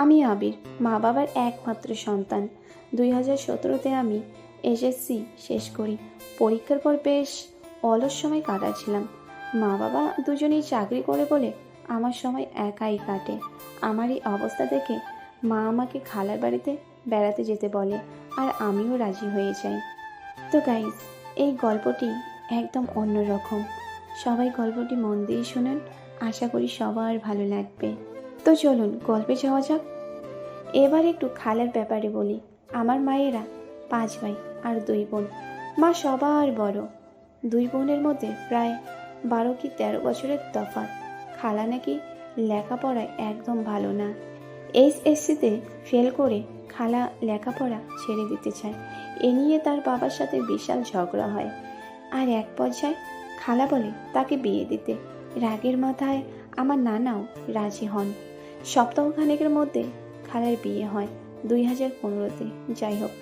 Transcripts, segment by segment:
আমি আবির, মা বাবার একমাত্র সন্তান। 2017-তে আমি এসএসসি শেষ করি। পরীক্ষার পর বেশ অলস সময় কাটাচ্ছিলাম। মা বাবা দুজনেই চাকরি করে বলে আমার সময় একাই কাটে। আমার এই অবস্থা দেখে মা আমাকে খালার বাড়িতে বেড়াতে যেতে বলে, আর আমিও রাজি হয়ে যাই। তো গাইজ, এই গল্পটি একদম অন্যরকম। সবাই গল্পটি মন দিয়ে শুনুন, আশা করি সবার ভালো লাগবে। তো চলুন গল্পে যাওয়া যাক। এবার একটু খালার ব্যাপারে বলি। আমার মায়েরা 5 ভাই আর 2 বোন। মা সবার বড়। 2 বোনের মধ্যে প্রায় 12 কি 13 বছরের তফাৎ। খালা নাকি লেখাপড়ায় একদম ভালো না। এইচএসসিতে ফেল করে খালা লেখাপড়া ছেড়ে দিতে চায়। এ নিয়ে তার বাবার সাথে বিশাল ঝগড়া হয়, আর এক পর্যায়ে খালা বলে তাকে বিয়ে দিতে। রাগের মাথায় আমার নানাও রাজি হন। সপ্তাহখানেকের মধ্যে খালার বিয়ে হয় 2015-তে। যাই হোক,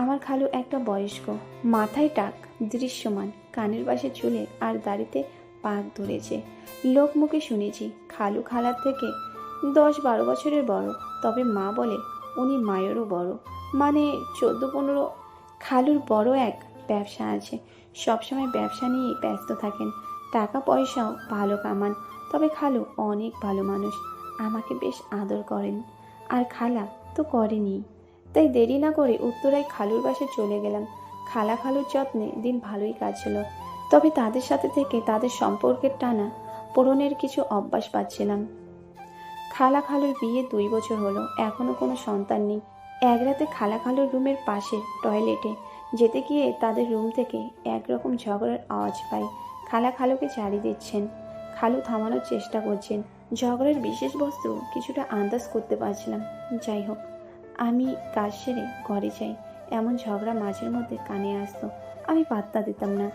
আমার খালু একটা বয়স্ক, মাথায় টাক, দৃশ্যমান, কানের পাশে চুলে আর দাড়িতে পাক ধরেছে। লোক মুখে শুনেছি খালু খালার থেকে 10-12 বছরের বড়, তবে মা বলে উনি মায়েরও বড়, মানে 14-15। খালুর বড় এক ব্যবসা আছে, সবসময় ব্যবসা নিয়েই ব্যস্ত থাকেন। টাকা পয়সাও ভালো কামান। তবে খালু অনেক ভালো মানুষ, আমাকে বেশ আদর করেন। আর খালা তো করেনি। তাই দেরি না করে উত্তরায় খালুর বাসায় চলে গেলাম। খালা খালুর যত্নে দিন ভালোই কাটছিল, তবে তাদের সাথে থেকে তাদের সম্পর্কের টানা পোড়নের কিছু অভ্যাস পাচ্ছিলাম। খালা খালুর বিয়ে 2 বছর হলো, এখনো কোনো সন্তান নেই। এক রাতে খালা খালুর রুমের পাশে টয়লেটে যেতে গিয়ে তাদের রুম থেকে একরকম ঝগড়ার আওয়াজ পাই। খালা খালুকে ঝাড়ি দিচ্ছেন, খালু থামানোর চেষ্টা করছেন। ঝগড়ার বিশেষ বস্তু কিছুটা আন্দাজ করতে পারছিলাম। যাই হোক, আমি কাজ সেরে ঘরে যাই। এমন ঝগড়া মাঝের মধ্যে কানে আসতো, আমি পাত্তা দিতাম না।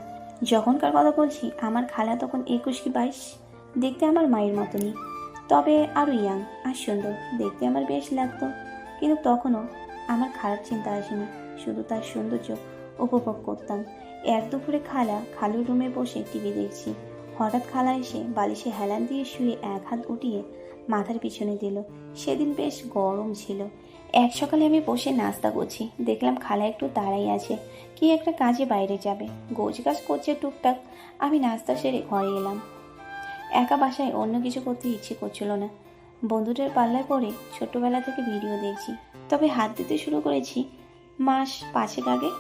যখনকার কথা বলছি, আমার খালা তখন 21 কি 22, দেখতে আমার মায়ের মতনই, তবে আরও ইয়াং আর সুন্দর। দেখতে আমার বেশ লাগতো, কিন্তু তখনও আমার খারাপ চিন্তা আসেনি, শুধু তার সৌন্দর্য উপভোগ করতাম। এক দুপুরে খালা খালুর রুমে বসে টিভি দেখছি। হঠাৎ খালা এসে বালিশে হেলান দিয়ে শুয়ে এক হাত উঠিয়ে মাথার পিছনে দিল। সেদিন বেশ গরম ছিল। এক সকালে আমি বসে নাস্তা করছি, দেখলাম খালা একটু দাঁড়াই আছে, কি একটা কাজে বাইরে যাবে। গোছগাছ করছে টুকটাক। আমি নাস্তা সেরে ঘরে এলাম। একা বাসায় অন্য কিছু করতে ইচ্ছে করছিল না। বন্ধুদের পাল্লায় পড়ে ছোট্টবেলা থেকে ভিডিও দেখছি, তবে হাত দিতে শুরু করেছি মাস 5 আগে।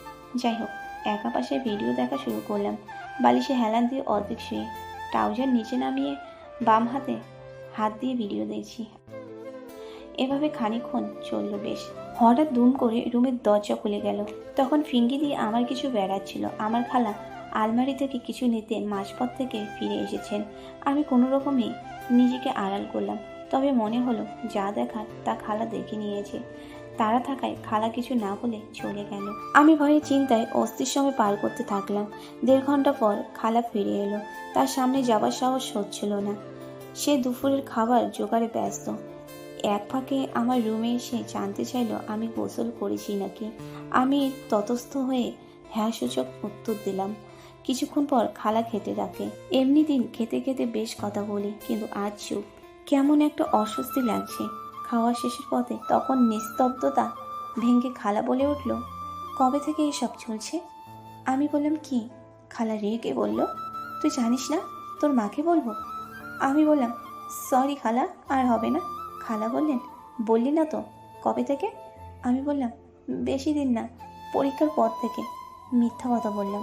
যাই হোক, একা বাসায় ভিডিও দেখা শুরু করলাম। বালিশে হেলান দিয়ে অর্ধেক শুয়ে, ট্রাউজার নিচে নামিয়ে বাম হাতে হাত দিয়ে ভিডিও দেখছি। এভাবে খানিকক্ষণ চলল বেশ। হঠাৎ দুম করে রুমের দরজা খুলে গেল। তখন ফিঙ্গি দিয়ে আমার কিছু বেড়াচ্ছিল। আমার খালা আলমারি থেকে কিছু নিতে মাঝপথ থেকে ফিরে এসেছেন। আমি কোনো রকমে নিজেকে আড়াল করলাম, তবে মনে হলো যা দেখার তা খালা দেখে নিয়েছে। তারা থাকায় খালা কিছু না বলে চলে গেল। আমি ভয়ে চিন্তায় অস্থির সময় পার করতে থাকলাম। 1.5 ঘন্টা পর খালা ফিরে এলো। তার সামনে যাবার সাহস হচ্ছিল না। সে দুপুরের খাবার জোগাড়ে ব্যস্ত। এক ফাঁকে আমার রুমে এসে জানতে চাইলো আমি গোসল করেছি নাকি। আমি ততস্থ হয়ে হ্যাঁ সূচক উত্তর দিলাম। কিছুক্ষণ পর খালা খেতে ডাকে। এমনি দিন খেতে খেতে বেশ কথা বলি, কিন্তু আজ চুপ। কেমন একটা অস্বস্তি লাগছে। খাওয়া শেষের পথে তখন নিস্তব্ধতা ভেঙে খালা বলে উঠল, কবে থেকে এসব চলছে? আমি বললাম কি? খালা রেগে বলল, তুই জানিস না, তোর মাকে বলবো। আমি বললাম, সরি খালা, আর হবে না। খালা বললেন, বললি না তো কবে থেকে? আমি বললাম, বেশি দিন না, পরীক্ষার পর থেকে। মিথ্যা কথা বললাম।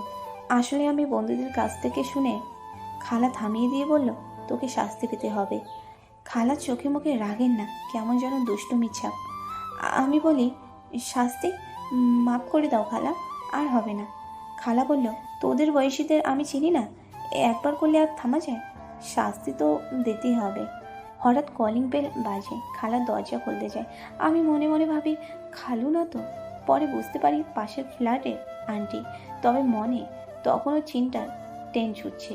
আসলে আমি বন্ধুদের কাছ থেকে শুনে। খালা থামিয়ে দিয়ে বলল, তোকে শাস্তি পেতে হবে। খালা চোখে মুখে রাগেন না, কেমন যেন দুষ্টুমি ছাপ। আমি বলি, শাস্তি? মাফ করে দাও খালা, আর হবে না। খালা বলল, তোদের বয়সীদের আমি চিনি না, একবার করলে আর থামা যায়? শাস্তি তো দিতেই হবে। হঠাৎ কলিং বেল বাজে। খালা দরজা খুলতে যায়। আমি মনে মনে ভাবি, খালু না তো। পরে বুঝতে পারি পাশের ফ্ল্যাটের আন্টি। তবে মনে তখনও চিন্তার ট্রেন ছুটছে।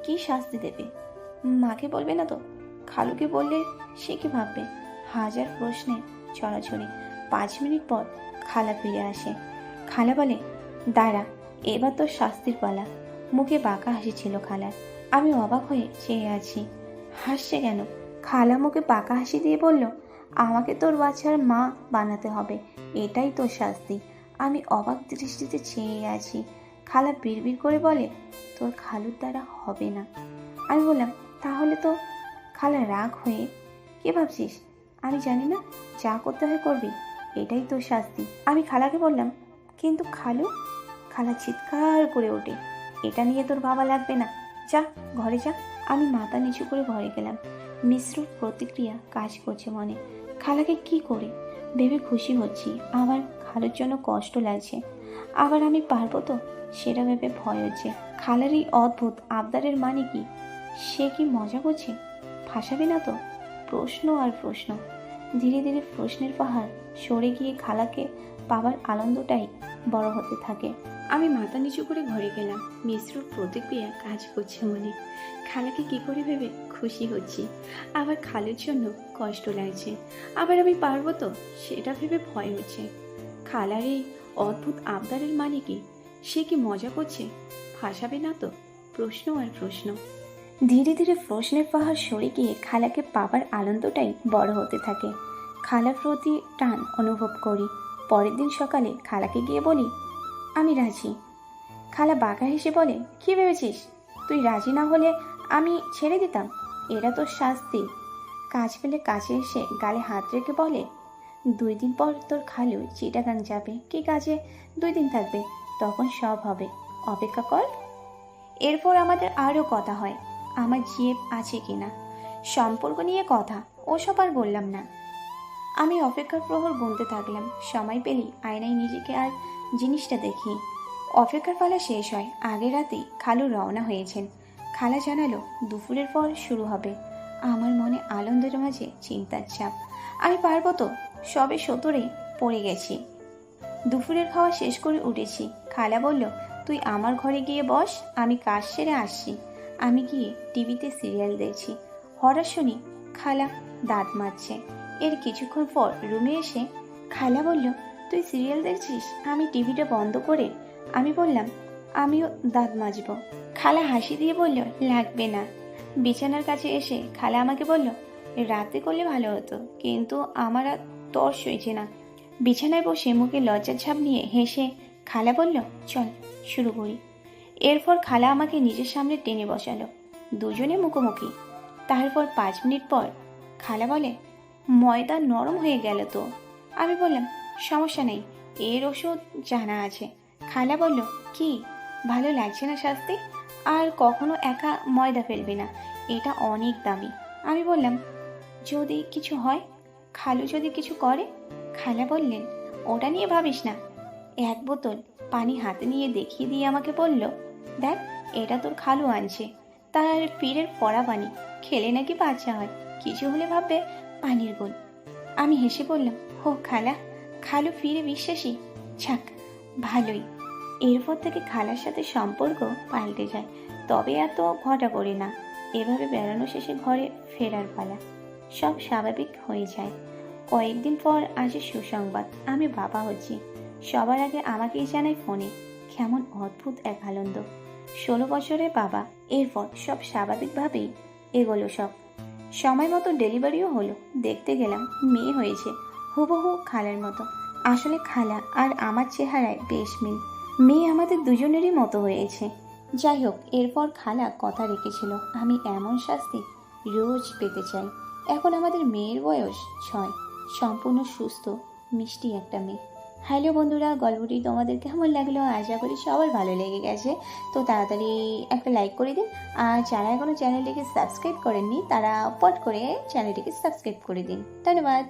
কি শাস্তি দেবে? মাকে বলবে না তো? খালুকে বললে সে কি ভাববে? হাজার প্রশ্নে ছড়াছড়ি। 5 মিনিট পর খালা ফিরে আসে। খালা বলে, দাঁড়া, এবার তোর শাস্তির পালা। মুখে বাঁকা হাসি ছিল খালার। আমি অবাক হয়ে চেয়ে আছি। হাসছে কেন? খালা মুখে পাকা হাসি দিয়ে বলল, আমাকে তোর বাচ্চার মা বানাতে হবে, এটাই তোর শাস্তি। আমি অবাক দৃষ্টিতে চেয়ে আছি। খালা বিড়বিড় করে বলে, তোর খালুর দ্বারা হবে না। আমি বললাম, তাহলে তো? খালা রাগ হয়ে, কে ভাবছিস আমি জানি না? যা করতে হয় করবি, এটাই তোর শাস্তি। আমি খালাকে বললাম, কিন্তু খালু? খালা চিৎকার করে ওঠে, এটা নিয়ে তোর ভাবা লাগবে না, যা ঘরে যা। আমি মাথা নিচু করে ঘরে গেলাম। মিশ্র প্রতিক্রিয়া কাজ করছে মনে। খালাকে কি করে ভেবে খুশি হচ্ছি, আবার খালুর জন্য কষ্ট লাগছে, আবার আমি পারবো তো সেটা ভেবে ভয় হচ্ছে। খালার এই অদ্ভুত আবদারের মানে কি? সে কি মজা করছে? ফাঁসাবে না তো? প্রশ্ন আর প্রশ্ন। ধীরে ধীরে প্রশ্নের পাহাড় সরে গিয়ে খালাকে পাবার আনন্দটাই বড় হতে থাকে। আমি মাথা নিচু করে ঘরে গেলাম। মিশ্র প্রতিক্রিয়া কাজ করছে মনে। খালাকে কি করে ভেবে খুশি হচ্ছি, আবার খালুর জন্য কষ্ট লাগছে, আবার আমি পারবো তো সেটা ভেবে ভয় হচ্ছে। খালার এই অদ্ভুত আবদারের মানে কি? সে কি মজা করছে? ফাঁসাবে না তো? প্রশ্ন আর প্রশ্ন। ধীরে ধীরে প্রশ্নের পাহাড় সরে গিয়ে খালাকে পাবার আনন্দটাই বড় হতে থাকে। খালার প্রতি টান অনুভব করি। পরের দিন সকালে খালাকে গিয়ে বলি, আমি রাজি। খালা বাঁকা হেসে বলে, কি ভেবেছিস তুই রাজি না হলে আমি ছেড়ে দিতাম? এরা তোর শাস্তি। কাজ ফেলে কাছে এসে গালে হাত রেখে বলে, 2 দিন পর তোর খালু চিটাগাং যাবে। কি কাজে 2 দিন থাকবে, তখন সব হবে, অপেক্ষা কর। এরপর আমাদের আরও কথা হয়, আমার জিএফ আছে কিনা, সম্পর্ক নিয়ে কথা, ওসব আর বললাম না। আমি অপেক্ষার প্রহর গুনতে থাকলাম। সময় পেলেই আয়নায় নিজেকে আর জিনিসটা দেখি। অপেক্ষার পালা শেষ হয়। আগের রাতেই খালু রওনা হয়েছেন। খালা জানালো দুপুরের পর শুরু হবে। আমার মনে আনন্দের মাঝে চিন্তার চাপ। আমি পারবো তো? সবে 17 পড়ে গেছি। দুপুরের খাওয়া শেষ করে উঠেছি। খালা বলল, তুই আমার ঘরে গিয়ে বস, আমি কাজ সেরে আসছি। আমি গিয়ে টিভিতে সিরিয়াল দেখছি। হঠাৎ শুনি খালা দাঁত মাজছে। এর কিছুক্ষণ পর রুমে এসে খালা বলল, তুই সিরিয়াল দেখছিস? আমি টিভিটা বন্ধ করে আমি বললাম, আমিও দাঁত মাজবো। খালা হাসি দিয়ে বলল, লাগবে না। বিছানার কাছে এসে খালা আমাকে বলল, রাতে করলে ভালো হতো, কিন্তু আমার আর তর সইছে না। বিছানায় বসে মুখে লজ্জার ছাপ নিয়ে হেসে খালা বলল, চল শুরু করি। এরপর খালা আমাকে নিজের সামনে টেনে বসালো। দুজনে মুখোমুখি। তারপর 5 মিনিট পর খালা বলে, ময়দা নরম হয়ে গেল তো। আমি বললাম, সমস্যা নেই, এর ওষুধ জানা আছে। খালা বলল, কি ভালো লাগছে না শাস্তি? আর কখনো একা ময়দা ফেলবি না, এটা অনেক দামি। আমি বললাম, যদি কিছু হয়? খালু যদি কিছু করে? খালা বললেন, ওটা নিয়ে ভাবিস না। 1 বোতল পানি হাতে নিয়ে দেখিয়ে দিয়ে আমাকে বলল, দেখ এটা তোর খালু আনছে, তার পীরের পড়া পানি, খেলে নাকি বাচ্চা হয়, কিছু হলে ভাববে পানির গুণ। আমি হেসে বললাম, হো খালা, খালু ফিরে বিশ্বাসী, ছাক ভালোই। এরপর থেকে খালার সাথে সম্পর্ক পাল্টে যায়, তবে এত ঘটা করি না। এভাবে বেড়ানো শেষে ঘরে ফেরার পালা। সব স্বাভাবিক হয়ে যায়। কয়েকদিন পর আসে সুসংবাদ, আমি বাবা হচ্ছি। সবার আগে আমাকেই জানায় ফোনে। কেমন অদ্ভুত এক আনন্দ। 16 বছরের বাবা। এরপর সব স্বাভাবিকভাবেই এগোলো সব। সময় মতো ডেলিভারিও হলো। দেখতে গেলাম মেয়ে হয়েছে, হুবহু খালার মতো। আসলে খালা আর আমার চেহারায় বেশ মিল। মেয়ে আমাদের দুজনেরই মতো হয়েছে। যাই হোক, এরপর খালা কথা রেখেছিল, আমি এমন শাস্তি রোজ পেতে চাই। এখন আমাদের মেয়ের বয়স 6, সম্পূর্ণ সুস্থ মিষ্টি একটা মেয়ে। হ্যালো বন্ধুরা, গল্পটি তোমাদের কেমন লাগলো? আশা করি সবার ভালো লেগে গেছে। তো তাড়াতাড়ি একটা লাইক করে দিন। আর যারা এখনও চ্যানেলটিকে সাবস্ক্রাইব করেননি তারা পট করে চ্যানেলটিকে সাবস্ক্রাইব করে দিন। ধন্যবাদ।